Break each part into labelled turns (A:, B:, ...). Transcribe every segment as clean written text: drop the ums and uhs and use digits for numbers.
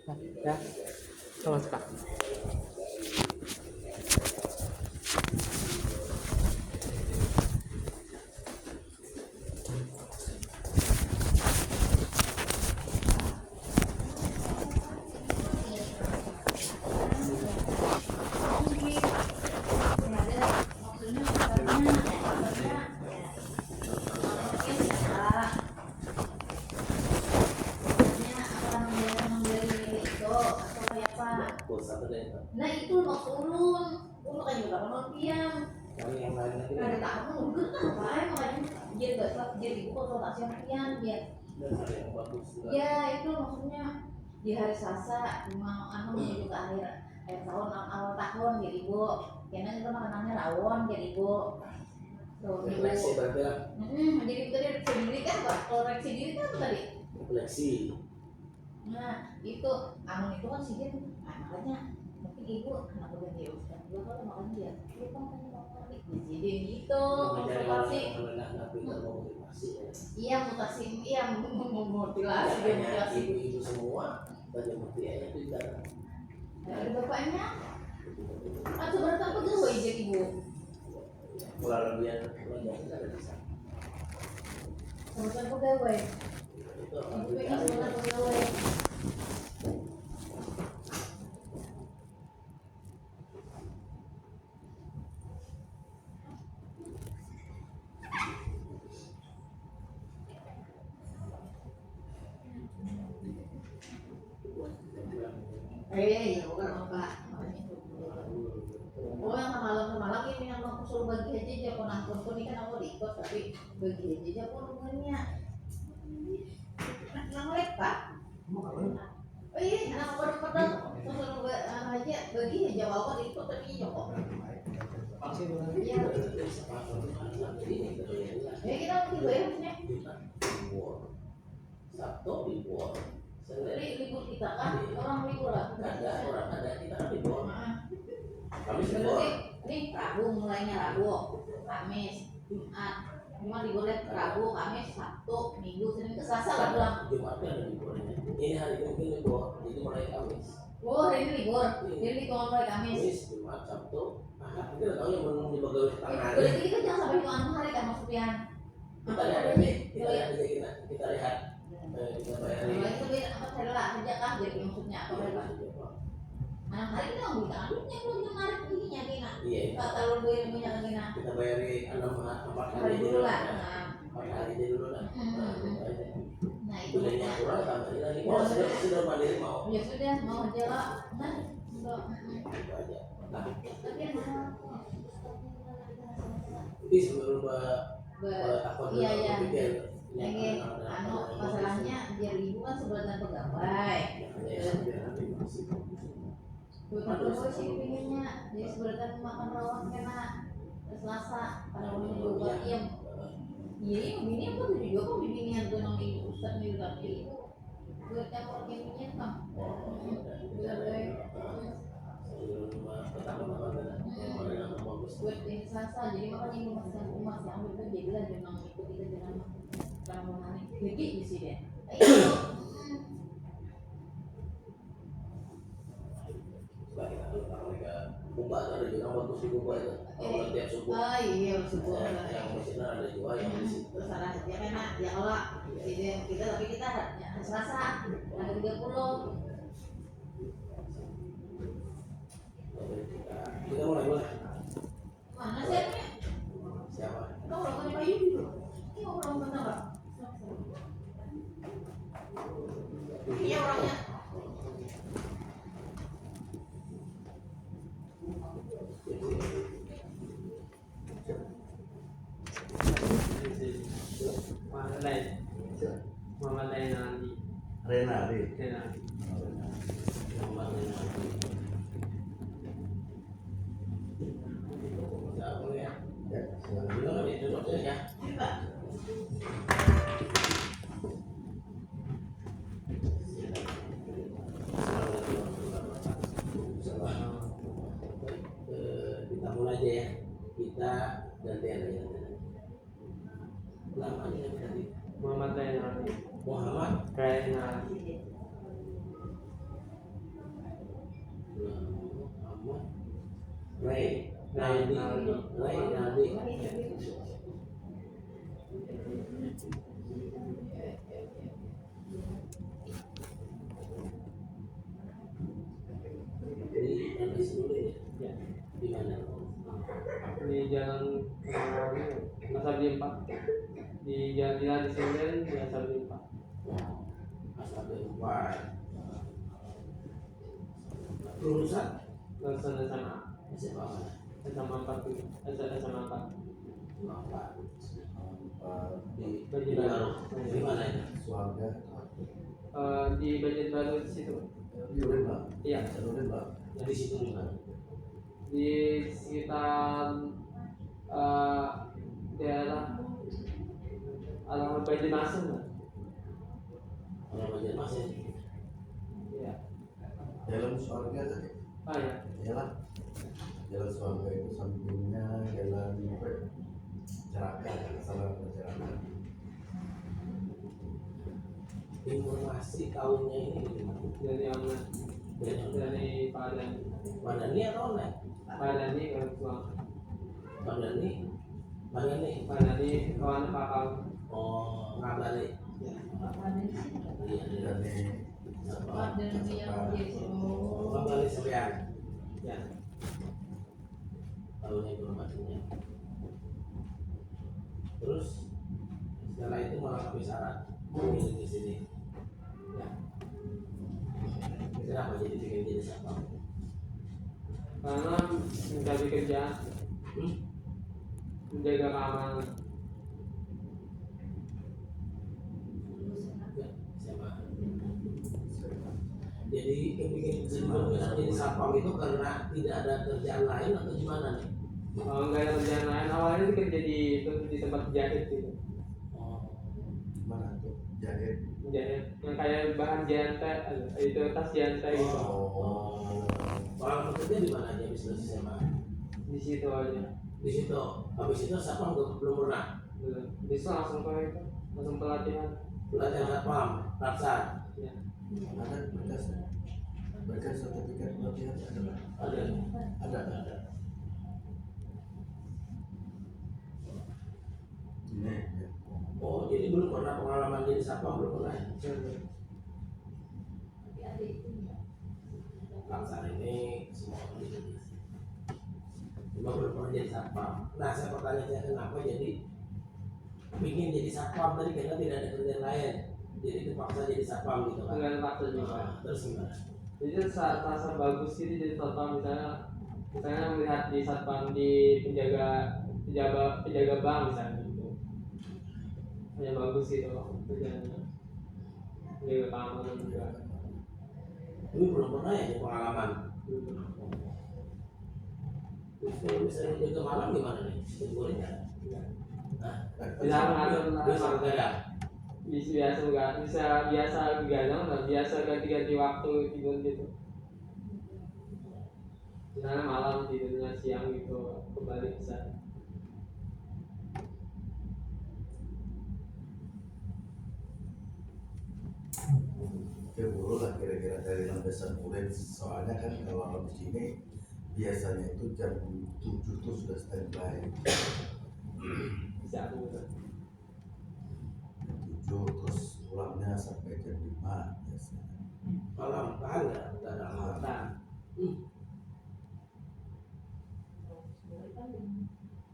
A: Ya, sama Kak.
B: Nah itu mau turun kan juga mau piang. Yang lain lagi. Ada tamu enggak apa makanya dia enggak dia ibu konsultasi sama piang dia. Ya itu maksudnya di hari Selasa mau menuju ke akhir tahun awal tahun jadi ibu. Karena kita makanannya rawon jadi ibu. Refleksi berarti lah. Jadi tadi refleksi diri kan Pak? Kalau refleksi diri kan apa tadi? Refleksi. Nah itu amun itu kan sih makanya mungkin ibu kenapa ganti ustaz juga kalau makanya dia lupa makanya mau balik jadi gitu konsultasi. Iya mutasi iya memotivasi dia motivasi ibu semua banyak motivasinya pintar. Ada bapaknya atau berapa pegawai jadi ibu? Kurang lebih ada di sana. Sama pegawai. Ibu pengen sebenarnya pegawai. Ya bukan apa. Oh yang malam ini yang mau suruh bagi aja dia pun nangkut pun ini kan aku ikut tapi bagi aja dia pun rumahnya. Nang lek Pak. Oh iya, anak pedang suruh aja bagi aja bawa ikut tapi kok. Iya. Ya kita mungkin bayarnya. Sabtu libur. Jadi libur kita kan orang libur lah. Ada kita kan libur. Kami berarti ini Rabu mulainya Rabu, Kamis, Jumat. Cuma liburnya Rabu, Kamis, Sabtu, Minggu, Senin ke Selasa lah pulang. Jumatnya ada liburnya. Ini hari ini libur, jadi mulai Kamis. Oh hari ini libur, jadi mulai Kamis. Jumat, Sabtu, Ahad. Kita tahu yang belum dibagi setengah hari. Berarti kita jangan sampai hitungan hari kan maksudnya. Kita lihat aja, kita lihat. Kita bayar. Itu beda apa cara kerja kan jadi maksudnya apa berapa? Anak hari kita nggak bisa aduknya kalau kita narik begini kina. Iya. Kata lu gue yang punya kina. Kita bayari 4 hari dulu lah. 4 hari dulu lah. Nah itu yang kurang tambah lagi. Oh sudah mandiri mau. Ya sudah mau aja lah. Nah sudah. Itu aja. Tapi yang itu sebelum takut berpikir. Lagi masalahnya dia ibu kan sebutan pegawai. Bukan pegawai sih pinginnya jadi sebutan makan rawon kena Selasa pada waktu juga iya. Iya ini apa tuh juga kok bimbingan tuh nama ibu Ustaz nih tapi buat yang orang ini kan. Buat ini Selasa jadi makanya ibu masih umat yang ambil tuh jadilah jangan ikut kita jangan ramuan jadi di sini. Buka ada juga bagus di buka itu. Kalau tiap subuh. Ah iya subuh. Yang mesinnya ada juga yang di situ. Terus ada ya kan ya kalau kita tapi kita ya Selasa ada 30. Kita mulai boleh. Mana siapa? Siapa? Kau orang punya kayu dulu. Ini orang mana Pak? Iya orangnya.
A: Muhammad Renaldi.
B: Renaldi. Kita mulai aja ya. Kita gantian aja. Namanya tadi
A: Muhammad Renaldi.
B: Muhammad
A: Renaldi.
C: Naldi. Jadi habis dulu ya. Di mana?
A: Di jalan Asabdi 4. Di jalan di Senden di Asabdi 4.
C: Asal berubah. Lulusan
A: Lulusan SMA.
C: SMA mana?
A: SMA 4 tuh. SMA 4.
C: Di
A: Banjarbaru.
C: Di mana itu?
D: Suarga.
A: Di Banjarbaru di situ.
D: Di Urenbang.
A: Iya.
D: Di Urenbang.
C: Di situ di mana?
A: Di sekitar daerah Banjarmasin lah.
C: Orang Banjarmasin.
A: Iya.
D: Jalan Suarga tadi.
A: Ah ya.
D: Jalan. Jalan Suarga itu sampingnya jalan apa ya? Ceraka, salah Ceraka.
C: Informasi tahunnya ini dari mana?
A: Dari online. Dari Pak Dani.
C: Madani atau online?
A: Pak Dani kalau pulang.
C: Madani
A: Pak Dani kawan Pak Kau.
C: oh ngabali iya
D: Dan di
C: ngabali sekian
A: Ya.
C: tahunnya informasinya terus setelah itu malah habis syarat di sini
A: Ya.
C: kenapa jadi siapa?
A: Karena mencari kerja, menjaga keamanan.
C: Siapa? Jadi jadi satpam itu karena tidak ada kerjaan lain atau gimana nih?
A: Kalau nggak ada kerjaan lain, awalnya sih kerja di tempat jahit gitu.
D: mana tuh? Jahit.
A: Jahit yang kayak bahan jantai, itu tas jantai gitu.
C: Orang bekerja di mana aja bisa SMA?
A: Di situ aja.
C: Di situ. Habis itu satpam belum pernah.
A: Belum. Bisa langsung ke itu, langsung pelatihan.
C: Pelatihan satpam, laksar.
A: Ya.
D: Ada berkas sertifikat pelatihan
C: Ada.
D: ada. Ini ya.
C: Oh, jadi belum pernah pengalaman jadi satpam belum pernah. Laksar ini semua orang di Indonesia. Cuma belum pernah jadi satpam. Nah, saya bertanya kenapa jadi ingin jadi satpam tadi karena tidak ada kerjaan lain. Jadi terpaksa jadi satpam gitu kan.
A: Dengan fakta juga.
C: Terus gimana?
A: Jadi rasa bagus gitu jadi satpam misalnya melihat di satpam di penjaga bank misalnya gitu. Ya bagus gitu kerjanya. Menjaga keamanan juga.
C: Ini belum pernah ya ada pengalaman. Terus kalau misalnya jaga malam gimana nih? Tegurnya?
A: Bisa mengatur
C: Bisa begadang.
A: biasa begadang dan biasa ganti-ganti waktu tidur gitu. Misalnya malam tidurnya siang gitu kembali bisa.
D: Keburu lah kira-kira dari landasan Uren, soalnya kan kalau habis ini biasanya itu jam 7 tuh sudah standby.
A: Bisa gitu.
D: Jam 7 terus pulangnya sampai jam 5 biasanya.
C: Malam tahan nggak? Nggak ada malam.
A: Nah,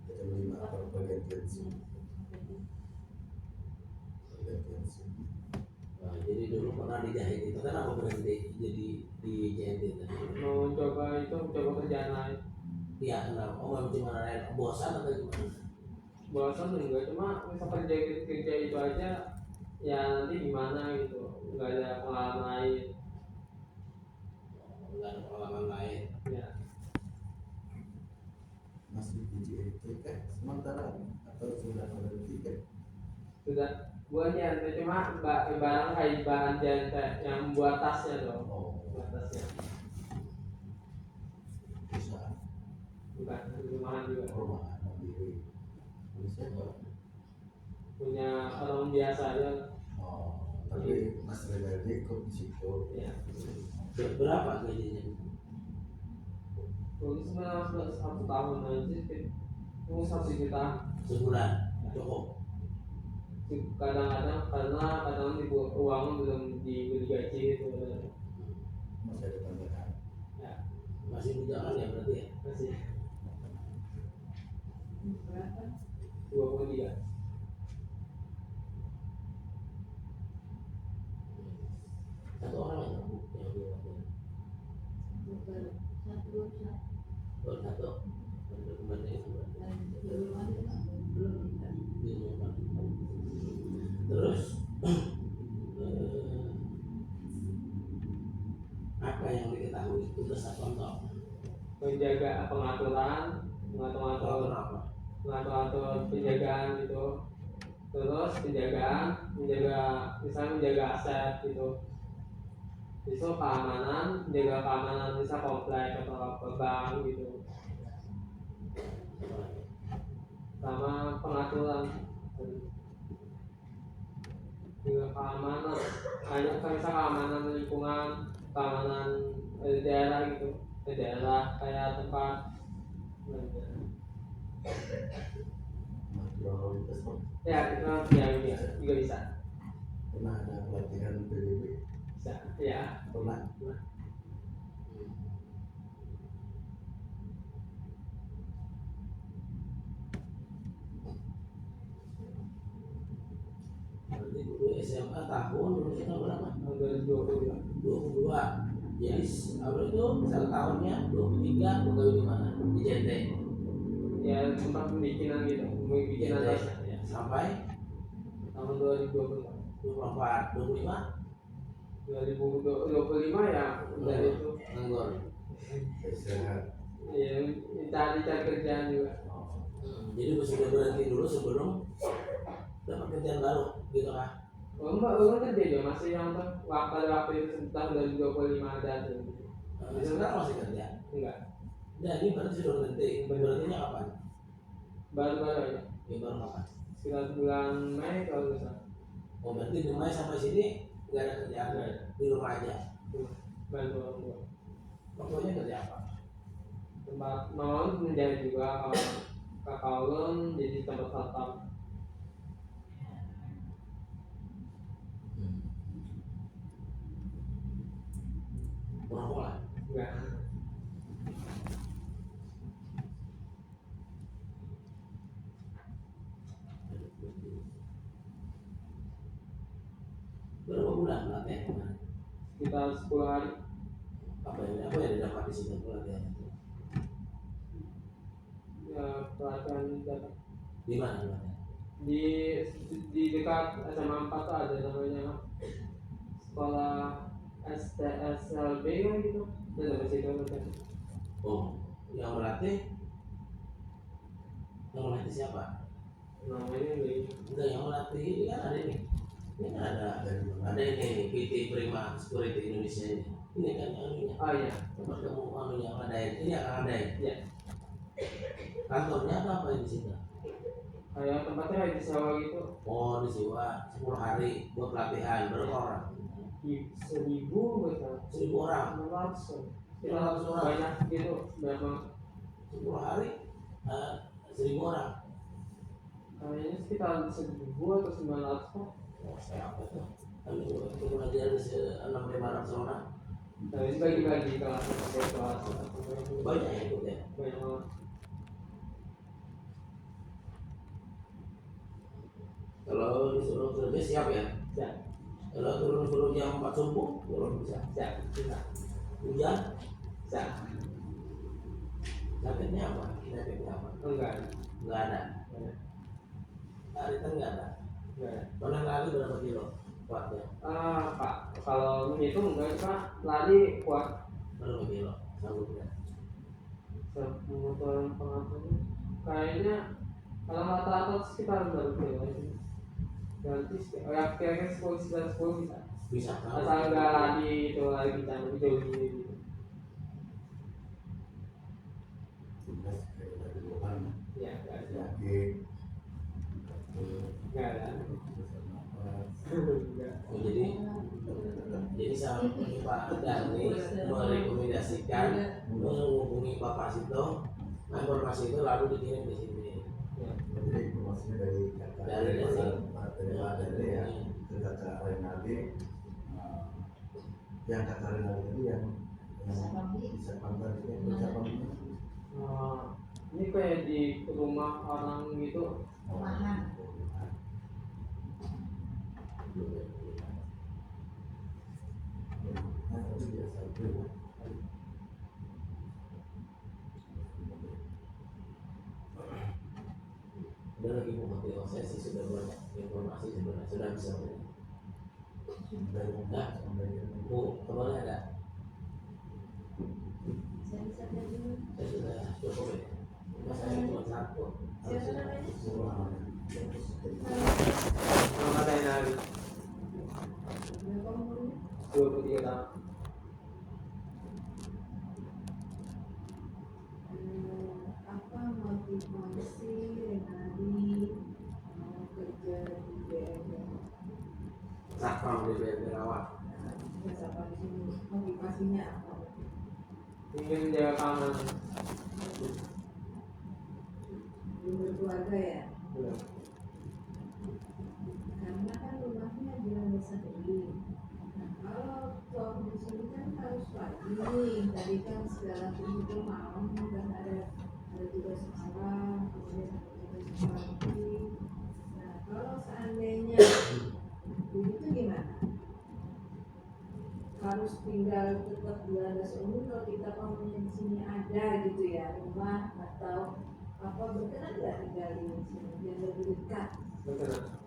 D: Jam 5 pergantian sih. Pergantian sih.
C: Nah, jadi dulu pernah dijahit itu kan apa berhenti jadi dijahit itu?
A: mau coba kerjaan lain.
C: Iya, kenapa? Oh, nggak cuma lain bosan atau gimana?
A: Bosan enggak, cuma bisa kerja itu aja ya nanti gimana gitu, nggak ada pengalaman lain.
C: Nggak ada pengalaman lain.
A: Ya.
D: Masih di tiket sementara atau sudah berhenti kan?
A: Sudah gua jantai cuma barang kayak bahan jantai yang buat tasnya loh.
D: Oh,
A: Buat tasnya.
D: bisa
A: Bukan rumahan juga.
D: rumahan mandiri. Bisa kok.
A: Punya orang biasa aja.
D: Oh, tapi Mas Renaldi ikut di situ.
A: Ya.
C: Berapa gajinya?
A: Polisi sebenarnya 1 tahun aja itu 1 juta
C: sebulan cukup.
A: kadang-kadang karena kadang dibuat uang belum diberi gaji itu
D: Masih ada tambahan.
A: ya
C: Masih bujangan ya berarti ya.
A: masih
B: Berapa?
A: 23.
C: Satu orang yang bu yang dua
B: Bukan. Satu.
C: baru satu baru kembali itu
B: Belum ada. Belum.
C: diumumkan. Terus apa yang diketahui tugas Satpam
A: menjaga pengaturan
C: Kalau
A: mengatur
C: apa?
A: mengatur penjagaan gitu, terus penjagaan misalnya menjaga aset gitu, itu keamanan, menjaga keamanan bisa komplek atau ke bank gitu, sama pengaturan juga keamanan, hanya bisa keamanan lingkungan, keamanan daerah gitu, daerah kayak tempat
D: Mengatur lalu lintas Pak.
A: ya itu juga bisa
D: Pernah ada pelatihan PBB?
A: bisa ya.
D: Pernah.
C: Berarti dulu SMA tahun dulu kita berapa?
A: Tahun 2022
C: 22. Jadi apa itu misal tahunnya 23 pegawai di mana? Di JT
A: ya tempat pembikinan gitu, pembikinan
C: JT
A: aset ya.
C: sampai
A: Tahun 2024
C: 24 25
A: 2025 ya dari itu
C: nganggur.
D: Istirahat.
A: ya cari kerjaan juga.
C: Jadi sudah berhenti dulu sebelum dapat kerjaan baru gitu kan?
A: Belum kerja juga masih yang waktu itu tahun 2025 ada tuh.
C: Sekarang masih kerja.
A: Enggak,
C: Nah ini berarti sudah berhenti. Berhentinya kapan?
A: baru-baru ya
C: Ya baru kapan?
A: sekitar bulan Mei kalau nggak salah.
C: Oh berarti di Mei sampai sini nggak ada kerjaan
A: Nggak ada.
C: di rumah aja.
A: Bantu orang tua.
C: Pokoknya kerja apa?
A: Tempat non menjahit juga, kalau kakak ulun jadi tempat satpam.
C: Merokok.
A: Enggak.
C: Berapa bulan pelatihan kemarin?
A: Sekitar 10 hari.
C: Apa yang didapat di situ pelatihan itu?
A: Ya pelatihan dapat
C: Di mana pelatihan?
A: di dekat SMA 4 tuh ada namanya sekolah STSLB kan gitu. Dan dari situ kan.
C: Oh, yang melatih siapa?
A: Namanya dari
C: Enggak, yang melatih ini kan ada ini. Ini kan ada ini PT Prima Security Indonesia ini. Ini kan yang anunya.
A: oh iya
C: Tempat kamu anunya ngadain. Ini akan ngadain.
A: ya
C: Kantornya apa di situ?
A: kayak tempatnya kayak disewa gitu.
C: Oh, disewa 10 hari buat pelatihan. Berapa orang?
A: 1.000 besar
C: 1000 orang.
A: 600
C: 600 orang.
A: banyak gitu, banyak banget.
C: 10 hari 1000 orang.
A: Kayaknya sekitar 1.000 atau 900 kok.
C: Oh, saya apa tuh? Kami itu belajar 600-500 orang.
A: Tapi bagi-bagi kelas kelas
C: Banyak yang ikut ya.
A: banyak banget.
C: Kalau disuruh kerja siap ya.
A: Ya,
C: Kalau turun suruh jam 4 subuh, turun bisa.
A: ya, bisa,
C: Hujan,
A: ya,
C: sakitnya apa? Sakitnya apa?
A: enggak,
C: Enggak ada. Lari kan enggak ada.
A: enggak.
C: Pernah lari berapa kilo? Kuatnya
A: Pak, kalau menghitung enggak Pak, lari kuat.
C: berapa kilo? Sanggupnya.
A: Pemotoran pengaturnya kayaknya kalau rata-rata sekitar berapa kilo itu? Nanti ya kira-kira 10 bisa.
C: Bisa kan?
A: Asal enggak lari itu lari kita lebih jauh gitu.
D: Tugas kayak dari Tuhan.
A: Ya, enggak ada.
D: Yakin.
A: Enggak ada.
D: Terus apa?
A: Enggak.
C: Oh, jadi selama ini Pak Dhani merekomendasikan menghubungi Bapak Sito, informasi itu lalu dikirim di sini.
D: Jadi informasinya dari kakak
C: Dari
D: Pak Dhani ya ke kakak Renaldi. Yang kakak Renaldi tadi yang bisa pantas ini ucapan ini.
A: Ini kayak di rumah orang gitu.
B: Rumahan.
D: Nah, tapi biasa itu.
C: Udah lagi mau sesi sudah banyak informasi sebenarnya sudah bisa melihat. Nah, Bu, kemana ada?
B: Saya bisa lihat dulu.
C: Saya sudah cukup ya. Masanya cuma satu.
B: Siapa namanya?
A: Nama saya Nari,
B: Berapa umurnya?
A: 23 tahun.
B: Apa motivasi Renaldi mau kerja di BNN?
C: Satpam di BNN Rawat.
B: Bahasa apa di sini? Motivasinya apa?
A: Ingin menjaga keamanan.
B: Belum berkeluarga ya?
A: Belum.
B: Karena kan rumahnya di desa ini. Nah, kalau toh di sini kan harus pagi. Tadi kan segala itu malam dan ada tugas malam, kemudian ada tugas pagi. Nah, kalau seandainya begitu gimana? Harus tinggal tetap di landas umum kalau kita maunya di sini ada gitu ya rumah atau apa berkenan nggak tinggal di sini biar lebih dekat?
A: Berkenan.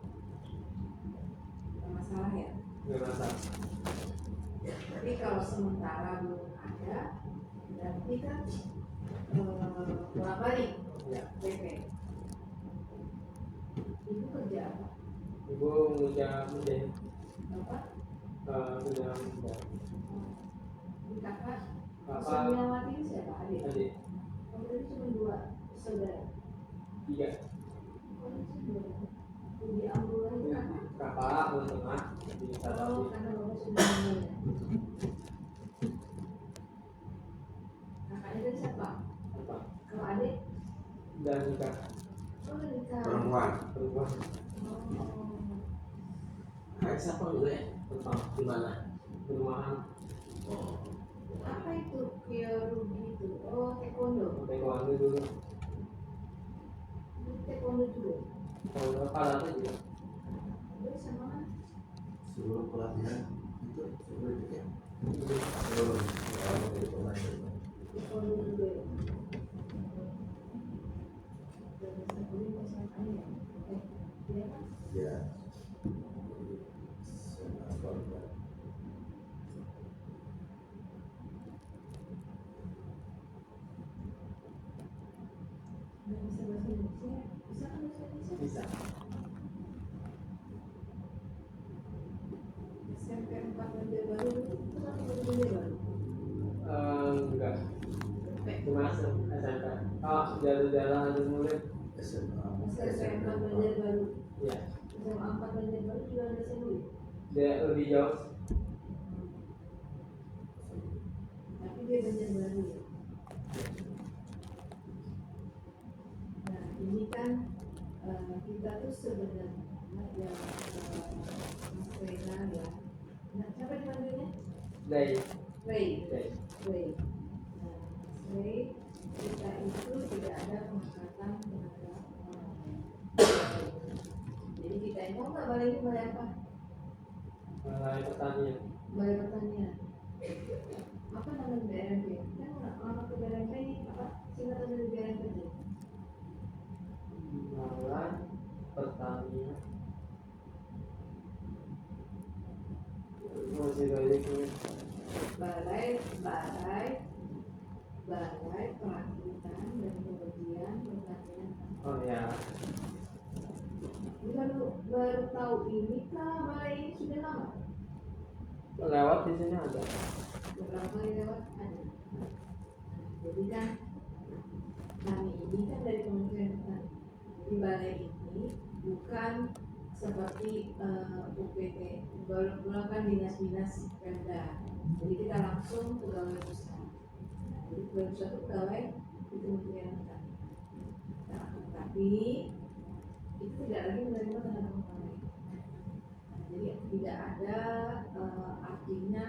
B: Nggak masalah ya.
A: Nggak masalah.
B: Tapi kalau sementara belum ada, berarti kan berapa nih?
A: Ya.
B: PP. Ibu kerja apa?
A: Ibu menjadi
B: Apa?
A: sudah
B: Di kakak?
A: Kakak.
B: Sumiawati ini siapa? Adik.
A: adik
B: Kamu tadi cuma 2 saudara.
A: 3.
B: Oh, itu 2. Di ambulan itu kakak.
A: Kakak yang tengah di
B: Oh,
A: Sarasi.
B: karena bapak sudah meninggal ya. Kakaknya dari siapa?
A: Apa?
B: Kalau adik?
A: Dan nikah
B: Oh, udah nikah.
C: Perempuan.
A: perempuan.
B: Oh.
C: Kayak siapa dulu ya?
A: Tentang
C: Di mana?
A: perumahan
C: Oh.
B: Apa itu Kyorugi itu? Oh, taekwondo.
A: taekwondo dulu.
B: Taekwondo juga.
A: Kalau karate juga.
B: Terus sama kan?
D: Seluruh pelatihan itu seluruh itu ya. Seluruh kalau dari pemain itu.
B: Taekwondo juga. Dari sebelum SMA ya. Iya kan?
D: Ya. Sekolah.
B: Nggak bisa bahasa Indonesia? Bisa kan bahasa Indonesia?
A: Bisa.
B: SMP 4 Banjarbaru itu kan Banjarbaru.
A: Enggak.
B: SMP.
A: Cuma SMP. Oh, jalan-jalan ada murid.
D: SMA.
B: SMP 4 Banjarbaru.
A: Ya.
B: SMA 4 Banjarbaru juga ada sendiri.
A: Dia lebih jauh.
B: Tapi dia Banjarbaru ya. Nah, ini kan kita tuh sebenarnya ya Mas Rena ya. Nah, siapa dipanggilnya?
A: Dari
B: Ray.
A: dari
B: Ray. Nah, Mas Ray, kita itu tidak ada pengangkatan terhadap orang lain. Jadi kita ini mau nggak balai ini balai apa?
A: Balai Pertanian.
B: Balai pertanian. Apa nama BRMP? Kan nama ke BRMP ini apa? Singkatan dari BRMP itu.
A: Balai Pertanian. Masih banyak ini.
B: Balai Perakitan dan Pemberdayaan Pertanian.
A: Oh ya.
B: Baru tahu ini kah balai ini sudah lama?
A: Lewat di sini ada.
B: Beberapa kali lewat ada. Jadi kan kami ini kan dari Kementerian Pertanian. Di balai ini bukan seperti UPT melakukan dinas-dinas Pemda. Jadi kita langsung pegawai pusat. Jadi pegawai pusat itu pegawai di Kementerian Pertanian. Nah, tapi itu tidak lagi menerima tenaga pegawai. Jadi tidak ada artinya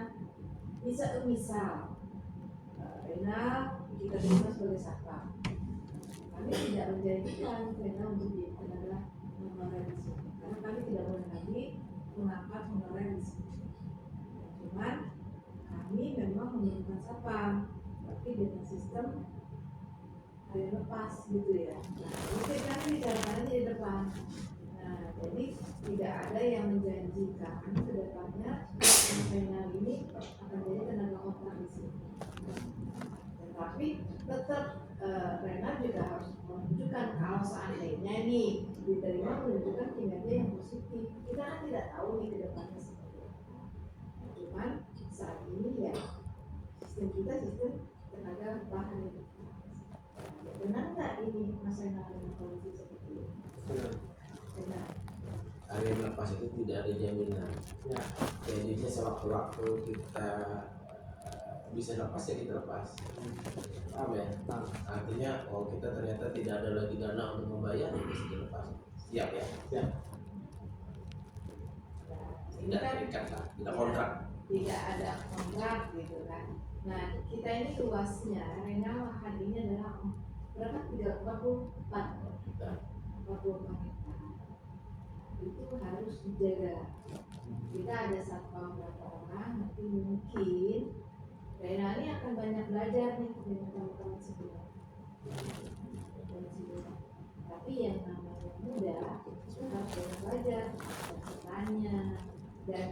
B: misal Rena kita terima sebagai satpam. Kami tidak menjanjikan Rena untuk jadi tenaga honorer di sini, karena kami tidak boleh lagi mengangkat honorer di sini. Cuman kami memang memerlukan satpam, tapi dengan sistem hari lepas gitu ya. Nah, ini kan bicarakannya di depan. Nah, jadi tidak ada yang menjanjikan ke depannya Rena ini akan jadi tenaga kontrak di sini. Tetapi tetap Rena juga harus menunjukkan kalau seandainya nih diterima, menunjukkan kinerja yang positif. Kita kan tidak tahu nih ke depannya seperti apa. Cuman saat ini ya sistem kita sistem tenaga bahan hidup. Benar nggak ini Mas Rena dengan kondisi seperti ini? Benar.
C: Hari lepas itu tidak ada jaminan.
A: Ya.
C: Jadinya sewaktu-waktu kita bisa lepas ya kita lepas. Paham ya? Artinya kalau kita ternyata tidak ada lagi dana untuk membayar, ya bisa dilepas. Siap ya?
A: Siap.
C: Tidak terikat lah, tidak kontrak.
B: Tidak ada kontrak gitu kan. Nah, kita ini luasnya Rena lahan ini adalah berapa? 44 hektar. Itu harus dijaga. Kita ada satpam berapa orang, nanti mungkin Rena ini akan banyak belajar nih dengan teman-teman sebelum. Tapi yang namanya muda itu harus banyak belajar, bertanya, dan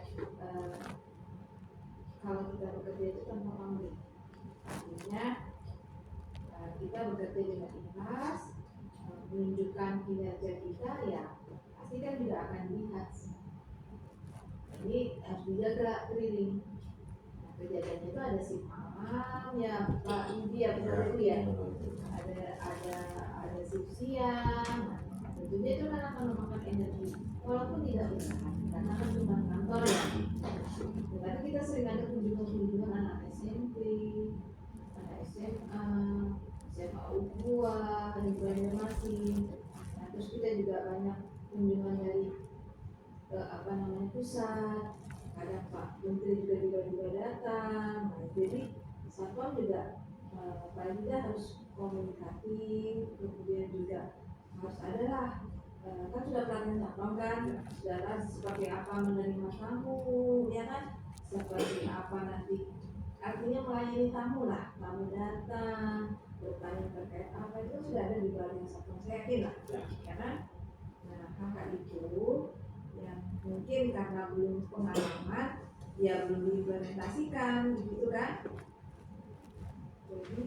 B: kalau kita bekerja itu tanpa pamrih, artinya kita bekerja dengan ikhlas, menunjukkan kinerja kita, ya pasti kan juga akan dilihat. Jadi harus dijaga keliling. Nah, kejadiannya itu ada si malam ya Pak Yudi ya benar itu ya, ada shift siang. Nah, tentunya itu kan akan memakan energi, walaupun tidak bertahan karena kan cuma kantor ya. Tapi kita sering ada kunjungan anak SMP, anak SMA, SMA U2, di Banjarmasin. Nah, terus kita juga banyak kunjungan dari pusat. Kadang Pak Menteri juga datang. Nah, jadi satpam juga paling tidak harus komunikatif, kemudian juga harus adalah kan sudah pelatihan satpam kan, sudah tahu seperti apa menerima tamu, ya kan, seperti apa nanti artinya melayani tamu lah, tamu datang bertanya terkait apa itu sudah ada di pelatihan satpam, saya yakin lah, ya kan. Nah, kakak itu yang mungkin karena belum pengalaman, ya belum diimplementasikan, gitu kan. Jadi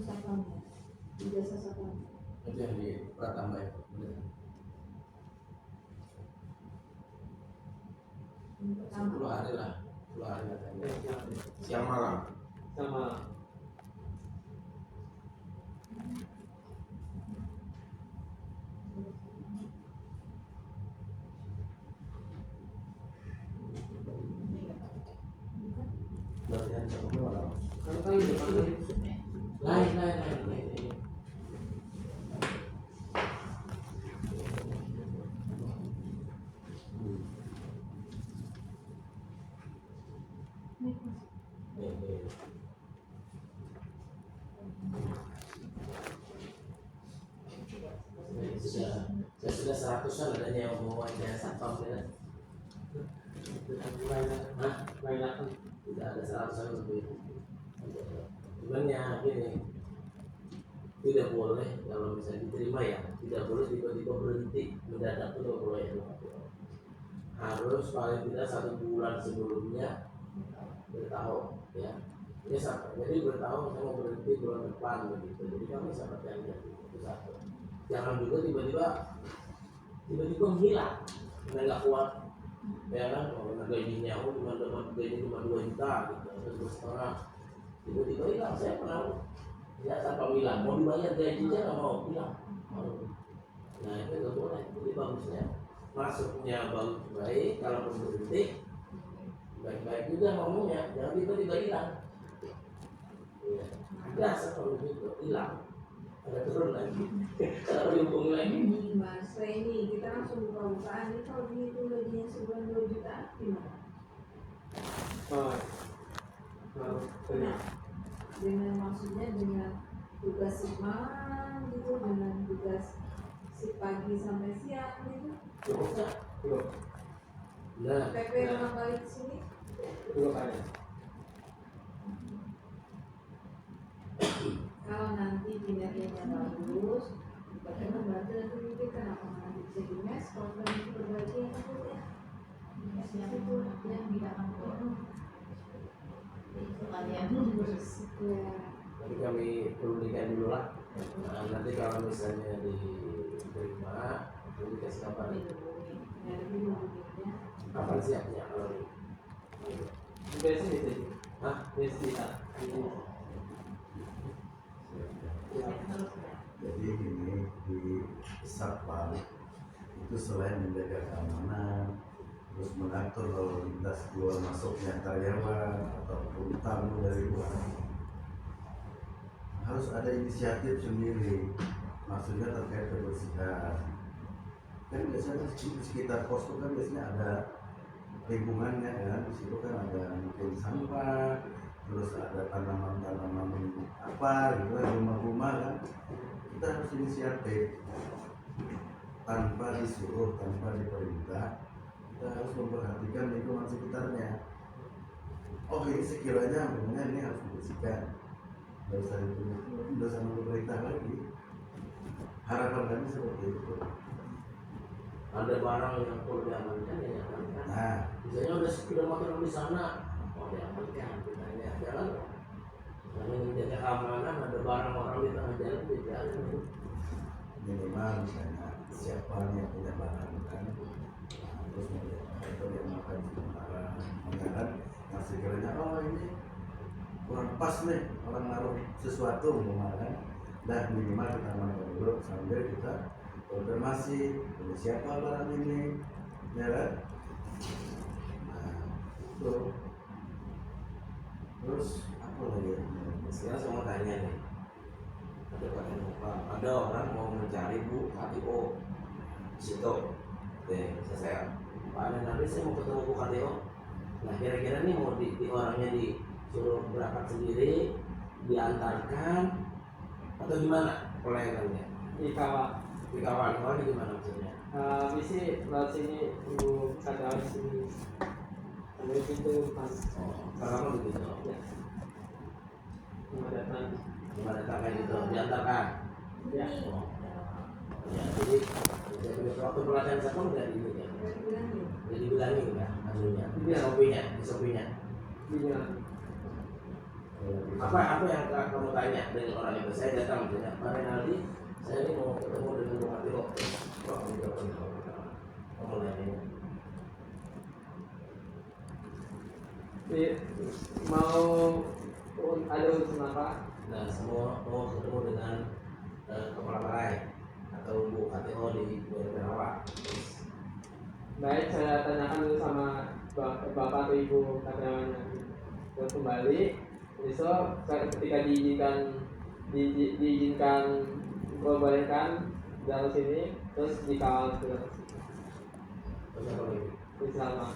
B: satpamnya di jasa satpam
C: Itu yang di Pratamba ya.
B: pertama
C: 10 hari lah, 10 hari katanya. Siang malam.
A: Sama.
C: Latihan satpam malam.
A: Kalau kali depan
C: Lain. Sudah 100-an adanya yang mau wawancara satpam ya.
A: banyak.
C: Tidak ada 100-an lebih. Cuman ya gini, tidak boleh kalau misalnya diterima ya, tidak boleh tiba-tiba berhenti mendadak itu tidak boleh. Harus paling tidak 1 bulan sebelumnya beritahu ya. Ini sampai jadi beritahu saya mau berhenti bulan depan begitu. Jadi kami sangat janji itu satu. Jangan juga tiba-tiba hilang, karena nggak kuat, ya kan? Kalau gajinya cuma dapat gaji cuma 2 juta gitu, atau 2,5, tiba-tiba hilang. Saya pernah ya tanpa bilang mau dibayar gajinya nggak mau bilang. Nah itu nggak boleh. Jadi bagusnya masuknya baik, kalau berhenti baik-baik juga ngomongnya, jangan tiba-tiba hilang. Iya. Biasa kalau gitu hilang, ada turun lagi, kalau dihubung lagi.
E: Ini Mas Reni, kita langsung buka bukaan ini kalau begitu gajinya sebulan 2 juta gimana?
A: Oh. Oh,
E: Nah, dengan maksudnya dengan tugas shift malam gitu, dengan tugas shift pagi sampai siang gitu.
C: Cukup nggak?
A: cukup
C: Nah,
E: PP orang balik ke sini.
A: cukup aja.
E: Kalau nanti kinerjanya bagus, bagaimana berarti nanti memikirkan apa nanti bisa di mes, kalau nanti berbagi yang aku ya.
B: Yang itu yang bidang apa? Itu kalian
E: Ya.
C: tapi kami publikkan dulu lah. Nah, nanti kalau misalnya diterima, nanti dikasih kabar.
E: Ya, lebih mungkinnya.
C: Kapan siapnya kalau
A: Besi bisa juga.
C: Hah?
A: Besi bisa.
D: Jadi ini di Satpam itu selain menjaga keamanan, terus mengatur lalu lintas keluar masuknya karyawan ataupun tamu dari luar, harus ada inisiatif sendiri. Maksudnya terkait kebersihan. Kan biasanya di sekitar pos itu kan biasanya ada lingkungannya kan, di situ kan ada mungkin sampah, terus ada tanaman-tanaman apa gitu kan, rumah-rumah kan. Kita harus inisiatif tanpa disuruh, tanpa diperintah. Kita harus memperhatikan lingkungan sekitarnya. Oh ini sekiranya memangnya ini harus dibersihkan, nggak usah nggak usah nunggu perintah lagi. Harapan kami seperti itu.
C: ada barang yang perlu diamankan ya diamankan.
D: Nah,
C: Misalnya udah makan di sana, oh diamankan. Misalnya jangan menjaga keamanan, ada barang orang di tengah jalan dijalan.
D: minimal misalnya siapa yang punya barang kan, nah, terus melihat itu yang makan sementara mengingat yang sekiranya oh ini kurang pas nih orang naruh sesuatu kan, dan minimal kita amankan dulu sambil kita konfirmasi ini siapa barang ini, ya kan? Nah, itu terus apa lagi?
C: Sekarang saya mau tanya nih, ada orang mau mencari Bu KTO di situ, saya Pak nanti saya mau ketemu Bu KTO. Nah kira-kira nih mau di orangnya disuruh berangkat sendiri, diantarkan atau gimana pelayanannya?
A: Dikawal.
C: Dikawal gimana maksudnya?
A: Bisi lewat sini tunggu kata sini. Sampai pintu depan.
C: Kalau begitu,
A: Ya. Cuma datang.
C: gimana kayak gitu diantarkan?
A: Ya.
C: Oh. Ya, jadi waktu pelatihan saya pun nggak ini ya. Jadi bilangin kan, anunya, sopinya.
A: Iya.
C: Apa yang kamu tanya dari orang itu? Saya datang misalnya, Pak Renaldi, saya ini mau ketemu dengan Bung Atilo. Kamu nanya.
A: Mau ada urusan apa?
C: Nah, semua mau ketemu dengan kepala balai atau Bu KTO di Perawat.
A: Baik, saya tanyakan dulu sama bapak atau ibu karyawannya. Terus kembali, besok ketika diizinkan diperbolehkan dalam sini, terus dikawal ke
C: Terus apa lagi?
A: Islam.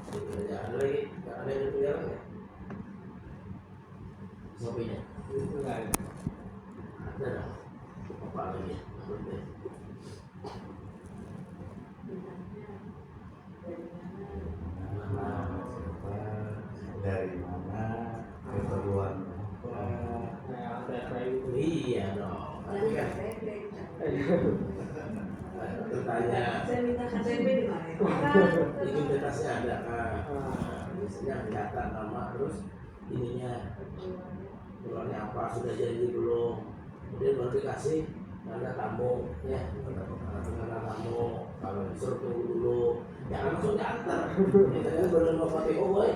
C: Ada lagi? Ada yang ditinggal nggak? Sopinya?
A: Enggak ada.
C: Ada dong. Apa lagi?
D: Dari mana, keperluan apa?
A: Nah, ada kayak gitu.
C: Iya dong. Tapi kan bertanya
E: Saya minta KTP di mana?
C: identitasnya ada kan? Misalnya data nama terus ininya keluarnya apa, sudah janji belum, kemudian baru dikasih tanda tamu ya, tanda tamu. Kalau disuruh tunggu dulu jangan langsung diantar. Kita baru mau KTO boy,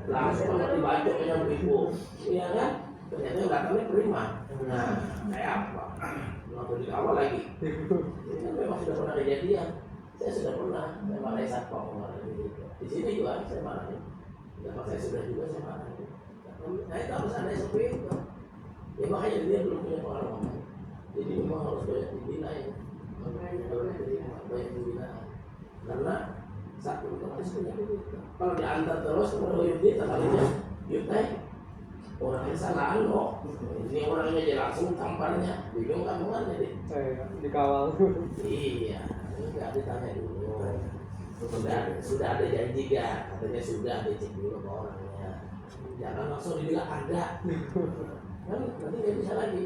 C: langsung dibajak dengan ibu, iya kan? Ternyata datangnya prima. Nah kayak apa? Waktu di awal lagi ini kan memang sudah pernah kejadian Saya sudah pernah, saya marahin satpam kemarin gitu. Di sini juga saya marahin. Bapak saya sudah juga saya marahin. Nah itu harus ada SOP itu. Ya makanya dia belum punya pengalaman. Jadi memang harus banyak dibina ya. Makanya kalau diterima banyak dibina. Karena satu otomatis punya duit. Kalau diantar terus kepada Yudi, kalinya Yudi orangnya salah loh. Ini orangnya jadi langsung tamparnya. Bingung kamu kan jadi.
A: Dikawal.
C: Iya, enggak ditanya dulu. Sudah ada janji gak? Katanya sudah, dicek dulu ke orangnya. Jangan langsung dibilang ada. Kan nanti nggak bisa lagi.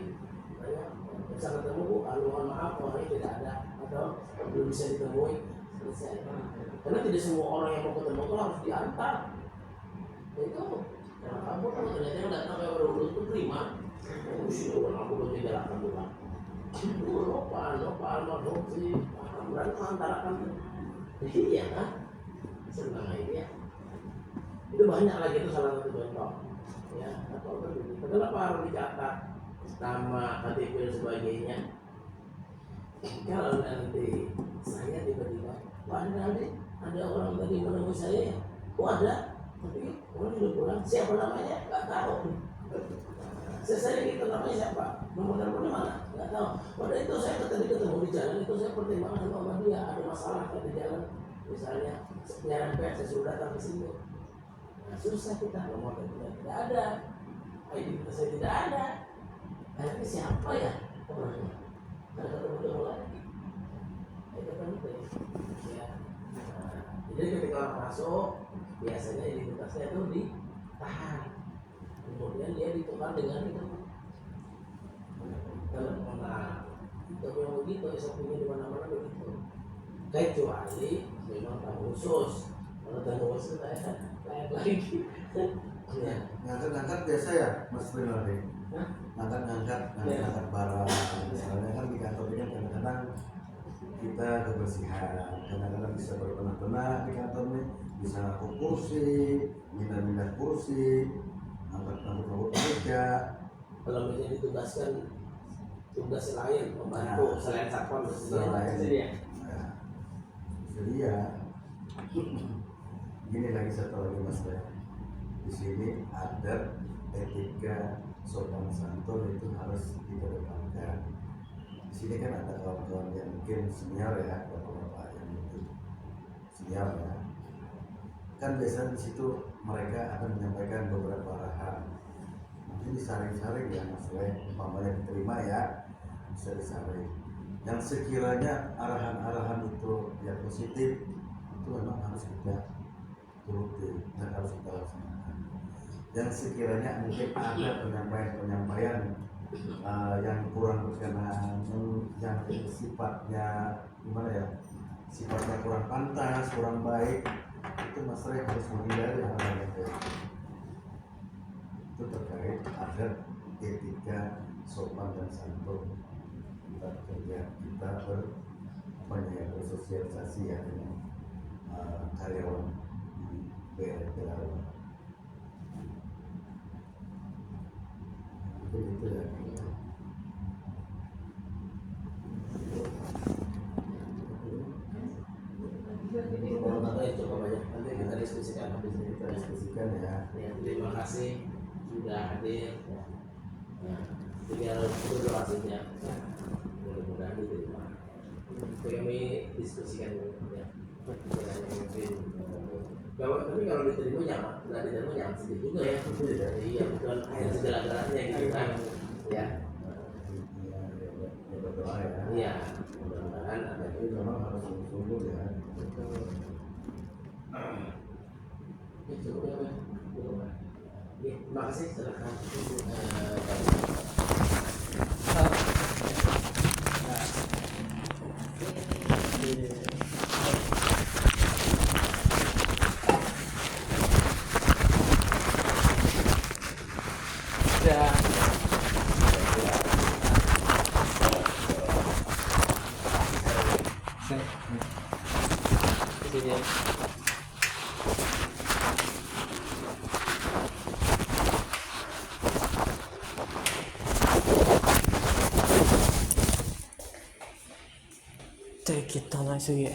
C: Bisa ketemu Bu, mohon maaf orangnya tidak ada atau belum bisa ditemui. Selesai. Karena tidak semua orang yang mau ketemu itu harus diantar. Itu karena kamu kalau ternyata yang datang kayak baru itu terima. Oh sih, orang aku belum tidak akan bukan. Lupa almarhum sih. Berarti antarakan. Iya kan? Senang aja. Itu banyak lagi itu salah satu contoh. Ya, atau begitu. Kenapa harus dicatat nama KTP dan sebagainya? Kalau nanti saya tiba-tiba, Pak ada orang tadi menemui saya ya? Oh ada, tapi orang sudah pulang. Siapa namanya? Gak tahu. Saya gitu namanya siapa? Nomor teleponnya mana? Gak tahu. Pada itu saya tadi ketemu di jalan itu saya pertimbangkan sama dia ada masalah di jalan. Misalnya penyiaran pers saya suruh datang ke sini. Nah, susah kita nomor teleponnya tidak ada. ID kita saya tidak ada. Akhirnya siapa ya orangnya? Ada ketemu lagi. Itu penting. Ya. Jadi ketika orang masuk, biasanya identitasnya itu ditahan. Kemudian dia ditukar dengan itu. Kalau mana itu yang begitu, SOP-nya di mana-mana begitu. Kecuali memang tamu khusus. Kalau tamu khusus kayak lagi. Ya.
D: Ngangkat biasa ya Mas Prinaldi? Ngangkat barang. Misalnya kan di kantor ini kadang-kadang kita kebersihan, kadang-kadang bisa berbenah-benah di kantor nih, bisa ngangkut kursi, pindah-pindah kursi, angkat meja.
C: Kalau misalnya ditugaskan tugas lain membantu selain satpam
D: Sedia. Gini lagi satu lagi Mas ya. Di sini ada etika sopan santun itu harus dikedepankan. Di sini kan ada kawan-kawan yang mungkin senior ya, bapak-bapak yang mungkin senior ya. Kan biasanya di situ mereka akan menyampaikan beberapa arahan. Mungkin disaring-saring ya Mas ya, umpamanya diterima ya, bisa disaring. Yang sekiranya arahan-arahan itu yang positif itu memang harus kita turuti dan harus kita laksanakan. Yang sekiranya mungkin ada penyampaian yang kurang berkenan, yang sifatnya gimana ya, sifatnya kurang pantas, kurang baik, itu Mas Rey harus menghindari hal-hal itu. Itu terkait agar etika sopan dan santun kita kerja, kita bersosialisasi ya dengan karyawan di BRT. Begitu ya.
C: Cukup banyak. Nanti kita diskusikan habis ini. Kita diskusikan ya. Terima kasih sudah hadir. Tinggal berdoa saja. Mudah-mudahan diterima. Kami diskusikan dulu ya. Tapi kalau diterima jangan, nggak diterima jangan sedih juga ya. Iya bukan air segala-galanya gitu kan. Ya.
D: Berdoa ya.
C: Iya. Mudah-mudahan ada
D: Tapi memang harus sungguh-sungguh ya.
C: Cukup ya, terima kasih. Silakan.
A: Kita langsung ya.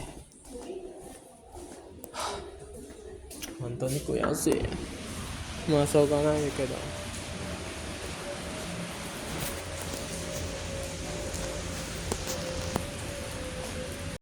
A: 本当に悔しい。まあしょうがないけど。